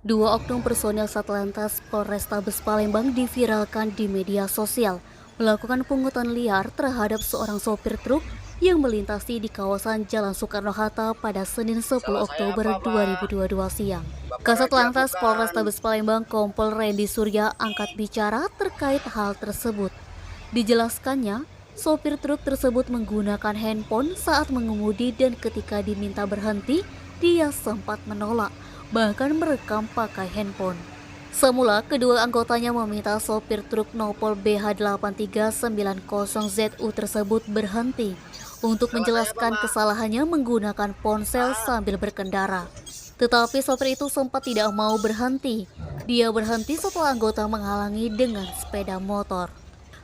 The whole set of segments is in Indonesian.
Dua oknum personel Satlantas Polrestabes Palembang diviralkan di media sosial melakukan pungutan liar terhadap seorang sopir truk yang melintasi di kawasan Jalan Soekarno-Hatta pada Senin 10 Oktober 2022 siang. Kasat Lantas Polrestabes Palembang Kompol Randy Surya angkat bicara terkait hal tersebut. Dijelaskannya, sopir truk tersebut menggunakan handphone saat mengemudi dan ketika diminta berhenti, dia sempat menolak, bahkan merekam pakai handphone. Semula, kedua anggotanya meminta sopir truk Nopol BH8390ZU tersebut berhenti untuk menjelaskan kesalahannya menggunakan ponsel sambil berkendara. Tetapi sopir itu sempat tidak mau berhenti. Dia berhenti setelah anggota menghalangi dengan sepeda motor.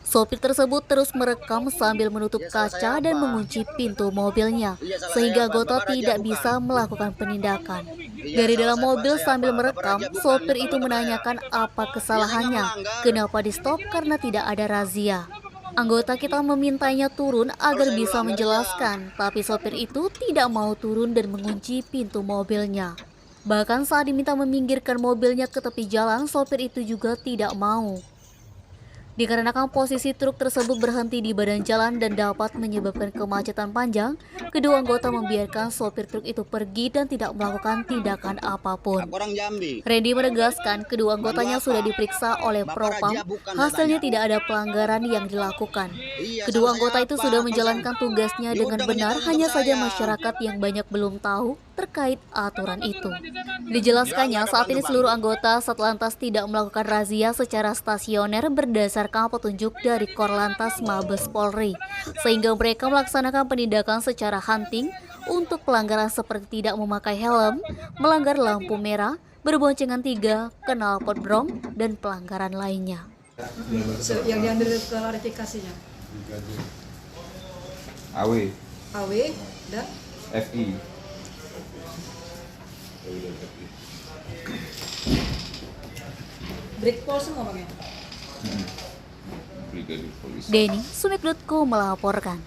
Sopir tersebut terus merekam sambil menutup kaca dan mengunci pintu mobilnya, sehingga anggota tidak bisa melakukan penindakan. Dari dalam mobil sambil merekam, sopir itu menanyakan apa kesalahannya, kenapa di stop karena tidak ada razia. Anggota kita memintanya turun agar bisa menjelaskan, tapi sopir itu tidak mau turun dan mengunci pintu mobilnya. Bahkan saat diminta meminggirkan mobilnya ke tepi jalan, sopir itu juga tidak mau. Dikarenakan posisi truk tersebut berhenti di badan jalan dan dapat menyebabkan kemacetan panjang, kedua anggota membiarkan sopir truk itu pergi dan tidak melakukan tindakan apapun. Randy menegaskan kedua anggotanya sudah diperiksa oleh Propam, hasilnya tidak ada pelanggaran yang dilakukan. Kedua anggota itu sudah menjalankan tugasnya dengan benar, hanya saja masyarakat yang banyak belum tahu terkait aturan itu. Dijelaskannya, saat ini seluruh anggota Satlantas tidak melakukan razia secara stasioner berdasarkan petunjuk dari Korlantas Mabes Polri, sehingga mereka melaksanakan penindakan secara hunting untuk pelanggaran seperti tidak memakai helm, melanggar lampu merah, berboncengan 3, knalpot brong, dan pelanggaran lainnya. Yang diambil klarifikasinya? AW, dan FI. break pole semua pakai? Brigadir Polisi. Denny Sumik.co melaporkan.